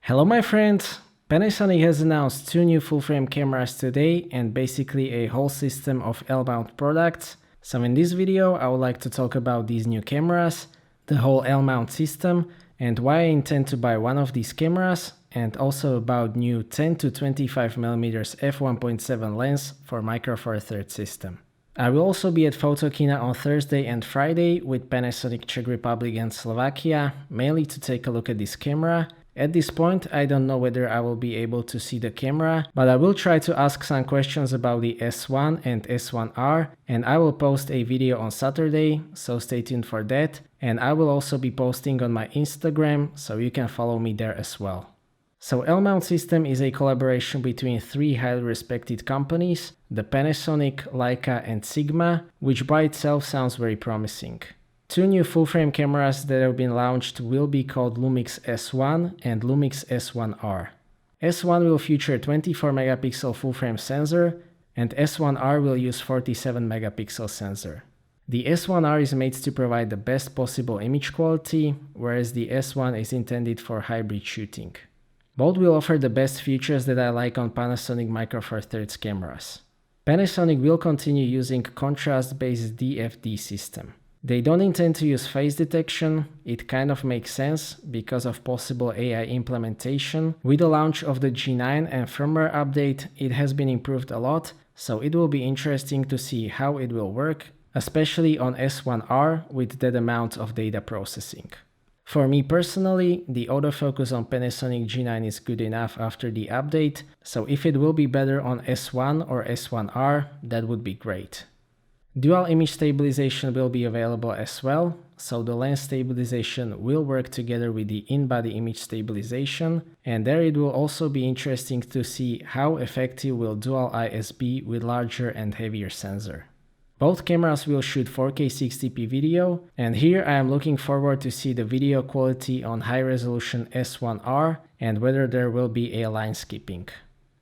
Hello my friends! Panasonic has announced two new full-frame cameras today and basically a whole system of L-mount products. So in this video I would like to talk about these new cameras, the whole L-mount system, and why I intend to buy one of these cameras, and also about new 10 to 25mm f1.7 lens for Micro Four Thirds system. I will also be at Photokina on Thursday and Friday with Panasonic Czech Republic and Slovakia, mainly to take a look at this camera. At this point, I don't know whether I will be able to see the camera, but I will try to ask some questions about the S1 and S1R, and I will post a video on Saturday, so stay tuned for that. And I will also be posting on my Instagram, so you can follow me there as well. So L-mount system is a collaboration between three highly respected companies, the Panasonic, Leica and Sigma, which by itself sounds very promising. Two new full-frame cameras that have been launched will be called Lumix S1 and Lumix S1R. S1 will feature 24-megapixel full-frame sensor, and S1R will use 47-megapixel sensor. The S1R is made to provide the best possible image quality, whereas the S1 is intended for hybrid shooting. Both will offer the best features that I like on Panasonic Micro Four Thirds cameras. Panasonic will continue using contrast-based DFD system. They don't intend to use face detection. It kind of makes sense because of possible AI implementation. With the launch of the G9 and firmware update, it has been improved a lot, so it will be interesting to see how it will work, especially on S1R with that amount of data processing. For me personally, the autofocus on Panasonic G9 is good enough after the update, so if it will be better on S1 or S1R, that would be great. Dual image stabilization will be available as well, so the lens stabilization will work together with the in-body image stabilization, and there it will also be interesting to see how effective will dual IS be with larger and heavier sensor. Both cameras will shoot 4K 60p video, and here I am looking forward to see the video quality on high-resolution S1R and whether there will be a line skipping.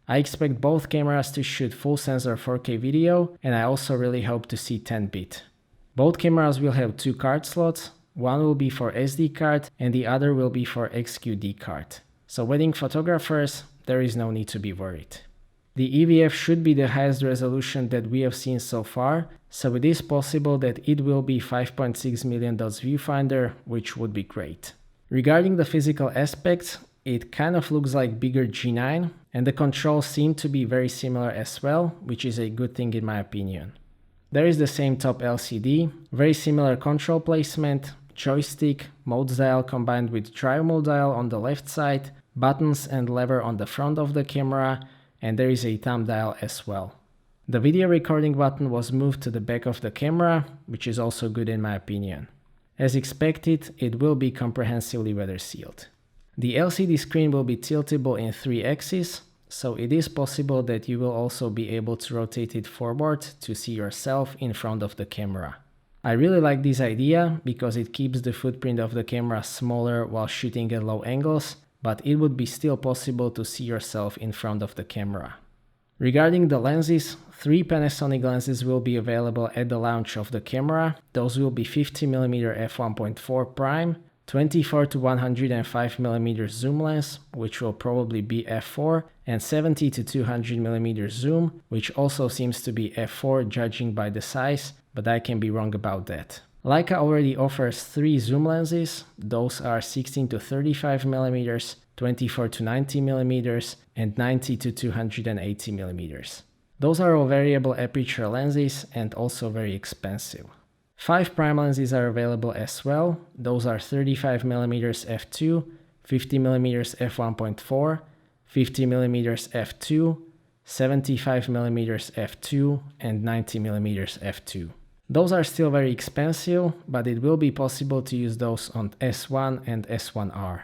I expect both cameras to shoot full sensor 4K video, and I also really hope to see 10-bit. Both cameras will have two card slots, one will be for SD card and the other will be for XQD card. So wedding photographers, there is no need to be worried. The EVF should be the highest resolution that we have seen so far, so it is possible that it will be 5.6 million dots viewfinder, which would be great. Regarding the physical aspects, it kind of looks like bigger G9, and the controls seem to be very similar as well, which is a good thing in my opinion. There is the same top LCD, very similar control placement, joystick, modes dial combined with drive mode dial on the left side, buttons and lever on the front of the camera, and there is a thumb dial as well. The video recording button was moved to the back of the camera, which is also good in my opinion. As expected, it will be comprehensively weather sealed. The LCD screen will be tiltable in 3 axes, so it is possible that you will also be able to rotate it forward to see yourself in front of the camera. I really like this idea because it keeps the footprint of the camera smaller while shooting at low angles, but it would be still possible to see yourself in front of the camera. Regarding the lenses, 3 Panasonic lenses will be available at the launch of the camera. Those will be 50mm f1.4 prime, 24 to 105mm zoom lens, which will probably be f4, and 70 to 200mm zoom, which also seems to be f4 judging by the size, but I can be wrong about that. Leica already offers 3 zoom lenses. Those are 16 to 35mm, 24 to 90mm, and 90 to 280mm. Those are all variable aperture lenses and also very expensive. 5 prime lenses are available as well. Those are 35mm f2, 50mm f1.4, 50mm f2, 75mm f2, and 90mm f2. Those are still very expensive, but it will be possible to use those on S1 and S1R.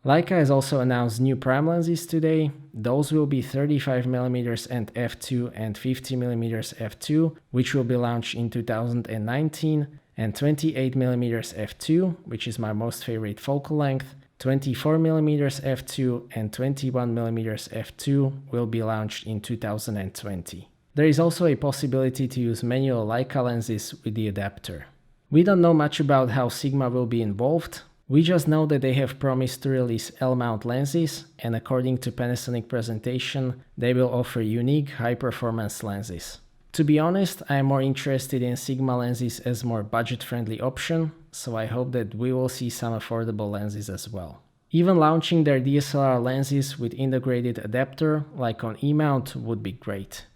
Leica has also announced new prime lenses today. Those will be 35mm and f2 and 50mm f2, which will be launched in 2019, and 28mm f2, which is my most favorite focal length, 24mm f2 and 21mm f2 will be launched in 2020. There is also a possibility to use manual Leica lenses with the adapter. We don't know much about how Sigma will be involved. We just know that they have promised to release L-mount lenses, and according to Panasonic presentation, they will offer unique high-performance lenses. To be honest, I am more interested in Sigma lenses as more budget-friendly option, so I hope that we will see some affordable lenses as well. Even launching their DSLR lenses with integrated adapter, like on E-mount, would be great.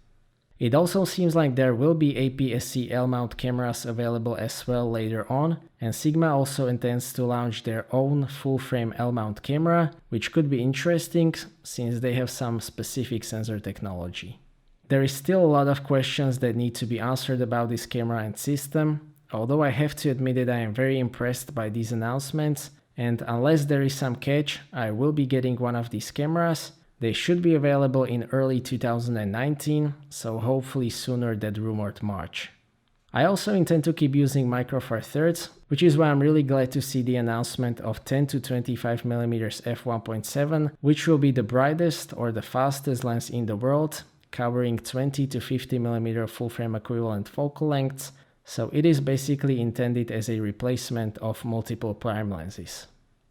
It also seems like there will be APS-C L-mount cameras available as well later on, and Sigma also intends to launch their own full-frame L-mount camera, which could be interesting since they have some specific sensor technology. There is still a lot of questions that need to be answered about this camera and system, although I have to admit that I am very impressed by these announcements, and unless there is some catch, I will be getting one of these cameras. They should be available in early 2019, so hopefully sooner than rumored March. I also intend to keep using Micro Four Thirds, which is why I'm really glad to see the announcement of 10 to 25mm f1.7, which will be the brightest or the fastest lens in the world, covering 20 to 50mm full frame equivalent focal lengths, so it is basically intended as a replacement of multiple prime lenses.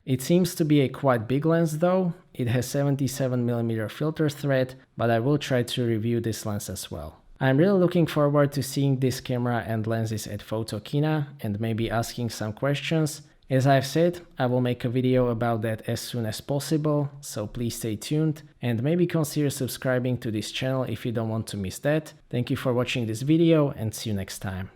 It seems to be a quite big lens though. It has 77mm filter thread, but I will try to review this lens as well. I'm really looking forward to seeing this camera and lenses at Photokina and maybe asking some questions. As I've said, I will make a video about that as soon as possible, so please stay tuned and maybe consider subscribing to this channel if you don't want to miss that. Thank you for watching this video and see you next time.